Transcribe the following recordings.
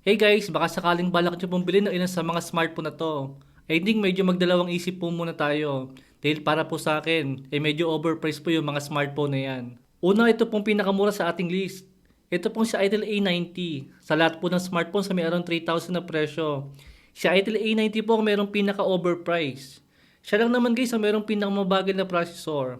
Hey guys, baka sakaling balak nyo pong bilhin ng ilan sa mga smartphone na to. I think medyo magdalawang isip po muna tayo. Dahil para po sa akin, medyo overpriced po yung mga smartphone na yan. Una, ito pong pinakamura sa ating list. Ito pong si Itel A90. Sa lahat po ng smartphone sa may around 3,000 na presyo. Si Itel A90 po ang merong pinaka-overpriced. Siya lang naman guys ang merong pinakamabagal na processor.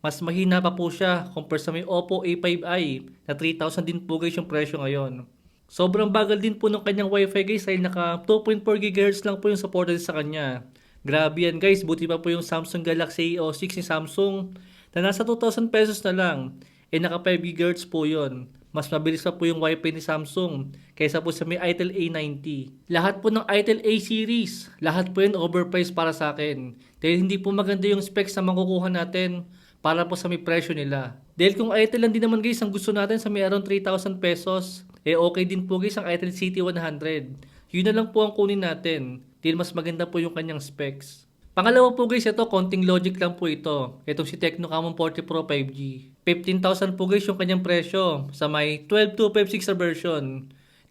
Mas mahina pa po siya compare sa may Oppo A5i na 3,000 din po guys yung presyo ngayon. Sobrang bagal din po ng kanyang Wi-Fi guys dahil naka 2.4 GHz lang po yung supported sa kanya. Grabe yan guys, buti pa po yung Samsung Galaxy A06 ni Samsung na nasa 2,000 pesos na lang. Naka 5 GHz po yun. Mas mabilis pa po yung Wi-Fi ni Samsung kaysa po sa may Itel A90. Lahat po ng Itel A series, lahat po yun overpriced para sa akin. Dahil hindi po maganda yung specs na makukuha natin para po sa may presyo nila. Dahil kung Itel lang din naman guys ang gusto natin sa may around 3,000 pesos, okay din po guys ang Itel CT100. Yun na lang po ang kunin natin. Dahil mas maganda po yung kanyang specs. Pangalawa po guys, ito konting logic lang po ito. Itong si Tecno Camon 40 Pro 5G. 15,000 po guys yung kanyang presyo sa may 12256 na version.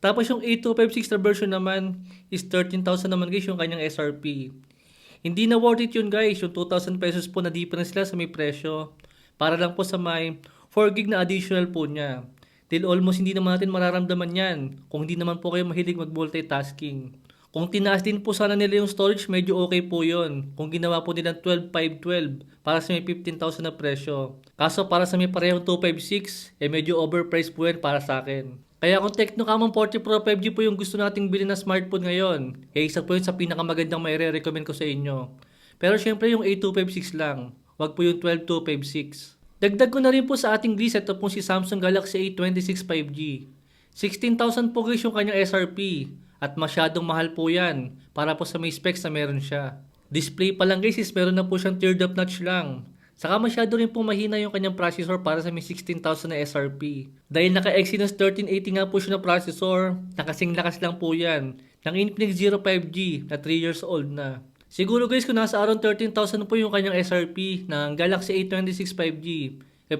Tapos yung 8256 na version naman is 13,000 naman guys yung kanyang SRP. Hindi na worth it yun guys, yung 2,000 pesos po na difference lang sa may presyo. Para lang po sa may 4 gig na additional po niya. Till almost hindi naman natin mararamdaman yan kung hindi naman po kayo mahilig mag-multitasking. Kung tinaas din po sana nila yung storage, medyo okay po yun. Kung ginawa po nilang 12,512 para sa may 15,000 na presyo. Kaso para sa may parehong 256, medyo overpriced po yan para sa akin. Kaya kung Tecno Camon 40 Pro 5G po yung gusto nating bilhin na smartphone ngayon, isa po yun sa pinakamagandang may recommend ko sa inyo. Pero syempre yung A256 lang, wag po yung 12256. Dagdag ko na rin po sa ating list, ito po si Samsung Galaxy A26 5G. 16,000 po guys yung kanyang SRP at masyadong mahal po yan para po sa may specs na meron siya. Display pa lang guys is meron na po siyang teardrop notch lang. Saka masyado rin po mahina yung kanyang processor para sa may 16,000 na SRP. Dahil naka Exynos 1380 nga po siya na processor, nakasing lakas lang po yan ng Infinix Zero 5G na 3 years old na. Siguro guys kung nasa around 13,000 po yung kanyang SRP ng Galaxy A26 5G,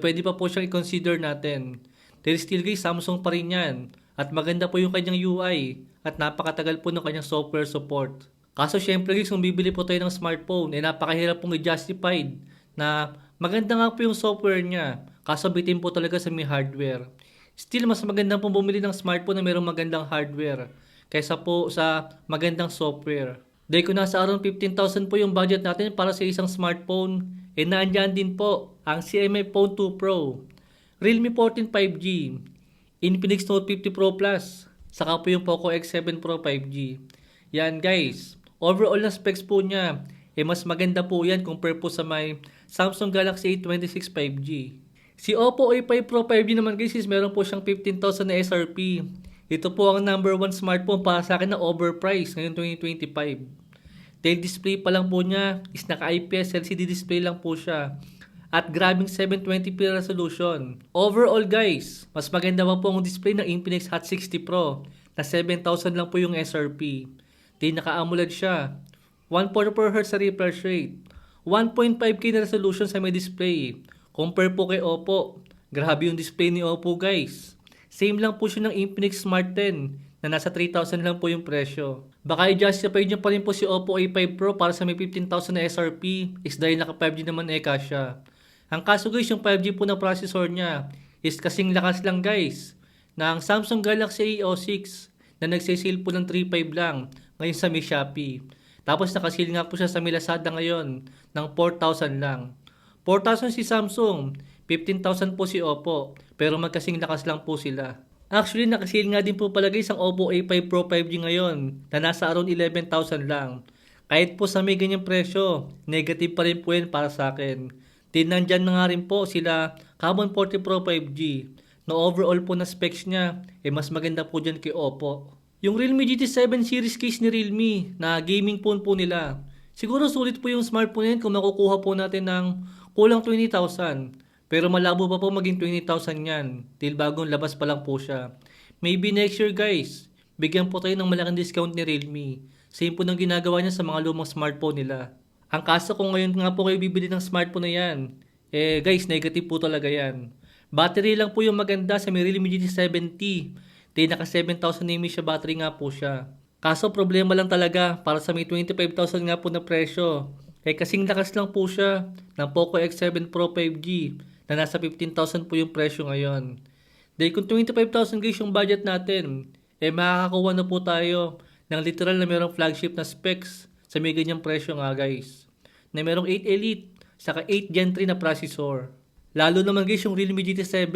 pwede pa po siyang i-consider natin. Dahil still guys Samsung pa rin yan at maganda po yung kanyang UI at napakatagal po ng kanyang software support. Kaso syempre guys kung bibili po tayo ng smartphone, napakahirap pong i-justified na maganda nga po yung software niya, kaso bitin po talaga sa may hardware. Still, mas magandang pong bumili ng smartphone na mayroong magandang hardware kaysa po sa magandang software. Dahil kung nasa around 15,000 po yung budget natin para sa isang smartphone, nandyan din po ang CMI Phone 2 Pro, Realme 14 5G, Infinix Note 50 Pro Plus, saka po yung Poco X7 Pro 5G. Yan guys, overall na specs po niya, mas maganda po yan compare po sa may Samsung Galaxy A26 5G. Si Oppo A5 Pro 5G naman guys is meron po siyang 15,000 na SRP. Ito po ang number 1 smartphone para sa akin na overpriced ngayong 2025. Dahil display pa lang po niya is naka IPS LCD display lang po siya. At grabing 720p resolution. Overall guys, mas maganda pa po ang display ng Infinix Hot 60 Pro na 7,000 lang po yung SRP. Dahil naka AMOLED siya. 144Hz sa refresh rate. 1.5K na resolution sa may display. Compare po kay Oppo. Grabe yung display ni Oppo guys. Same lang po siya ng Infinix Smart 10 na nasa 3,000 lang po yung presyo. Baka i-justify niyo pa rin po si Oppo A5 Pro para sa may 15,000 na SRP is dahil naka 5G naman siya. Ang kaso guys yung 5G po na processor niya is kasing lakas lang guys ng Samsung Galaxy A06 na nagsisale po ng 3,500 lang ngayon sa may Shopee. Tapos nakasil nga po siya sa Lazada ngayon ng 4,000 lang. 4,000 si Samsung, 15,000 po si Oppo, pero magkasing lakas lang po sila. Actually, nakasil nga din po pala guys ang Oppo A5 Pro 5G ngayon na nasa around 11,000 lang. Kahit po sa may ganyang presyo, negative pa rin po yan para sa akin. Nandyan na nga rin po sila Camon 40 Pro 5G na overall po na specs niya, mas maganda po dyan kay Oppo. Yung Realme GT7 series case ni Realme na gaming phone po nila. Siguro sulit po yung smartphone yan kung makukuha po natin ng kulang 20,000. Pero malabo pa po maging 20,000 yan. Till bagong labas pa lang po siya. Maybe next year guys, bigyan po tayo ng malaking discount ni Realme. Same po ng ginagawa niya sa mga lumang smartphone nila. Ang kaso kung ngayon nga po kayo bibili ng smartphone na yan, guys, negative po talaga yan. Battery lang po yung maganda sa may Realme GT70 Di naka 7,000 mAh battery nga po siya. Kaso problema lang talaga para sa may 25,000 nga po na presyo. Kasing lakas lang po siya ng Poco X7 Pro 5G na nasa 15,000 po yung presyo ngayon. Dahil kung 25,000 guys yung budget natin, makakakuha na po tayo ng literal na merong flagship na specs sa may ganyang presyo nga guys. Na merong 8 Elite, saka 8 Gen 3 na processor. Lalo naman guys yung Realme GT7,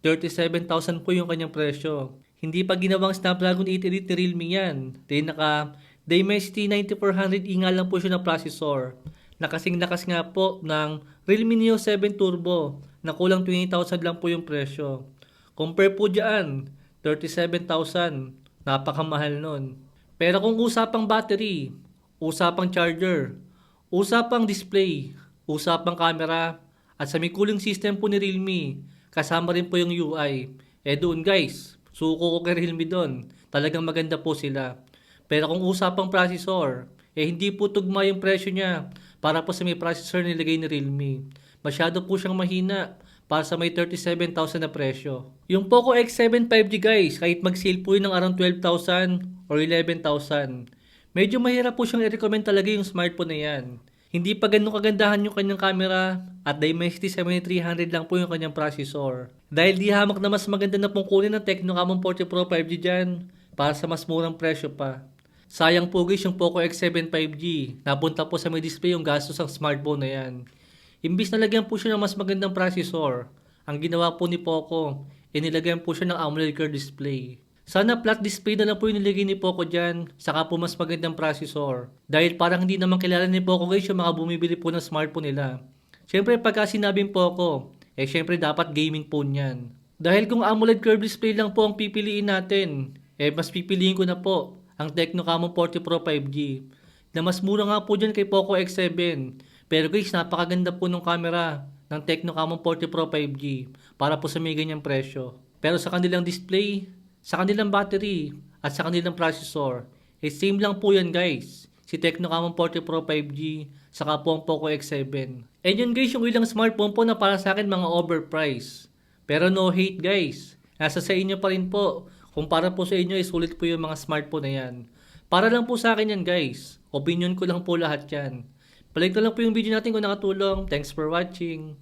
37,000 po yung kanyang presyo. Hindi pa ginawang Snapdragon 8 Elite ni Realme yan. Dahil naka Dimensity 9400E nga lang po siya na processor. Nakasing lakas nga po ng Realme Neo 7 Turbo na kulang 20,000 lang po yung presyo. Compare po dyan, 37,000. Napakamahal nun. Pero kung usapang battery, usapang charger, usapang display, usapang camera, at sa may cooling system po ni Realme, kasama rin po yung UI. Doon guys, suko ko kay Realme doon. Talagang maganda po sila. Pero kung usapang processor, hindi po tugma yung presyo niya para po sa may processor nilagay ni Realme. Masyado po siyang mahina para sa may 37,000 na presyo. Yung Poco X7 5G guys, kahit mag-sale po yun ng around 12,000 or 11,000. Medyo mahirap po siyang i-recommend talaga yung smartphone na yan. Hindi pa ganun kagandahan yung kanyang camera at Dimensity 7300 lang po yung kanyang processor. Dahil di hamak na mas maganda na pong kunin ng Tecno Camon 40 Pro 5G dyan para sa mas murang presyo pa. Sayang po guys yung Poco X7 5G. Napunta po sa may display yung gastos ng smartphone na yan. Imbis na lagyan po siya ng mas magandang processor, ang ginawa po ni Poco, nilagyan po siya ng AMOLED curved display. Sana flat display na lang po yung nilagay ni Poco dyan, saka po mas magandang processor. Dahil parang hindi naman kilala ni Poco guys yung mga bumibili po ng smartphone nila. Siyempre pagka sinabing Poco, siyempre dapat gaming phone yan. Dahil kung AMOLED curved display lang po ang pipiliin natin, mas pipiliin ko na po ang Tecno Camon 40 Pro 5G. Na mas mura nga po dyan kay Poco X7. Pero guys, napakaganda po ng camera ng Tecno Camon 40 Pro 5G para po sa may ganyang presyo. Pero sa kanilang display, sa kanilang battery, at sa kanilang processor, same lang po yan guys. Si Tecno Camon 40 Pro 5G, saka po ang Poco X7. And yun guys, yung ilang smartphone po na para sa akin mga overpriced. Pero no hate guys. Nasa sa inyo pa rin po. Kung para po sa inyo, sulit po yung mga smartphone na yan. Para lang po sa akin yan guys. Opinion ko lang po lahat yan. Palike na lang po yung video natin kung nakatulong. Thanks for watching.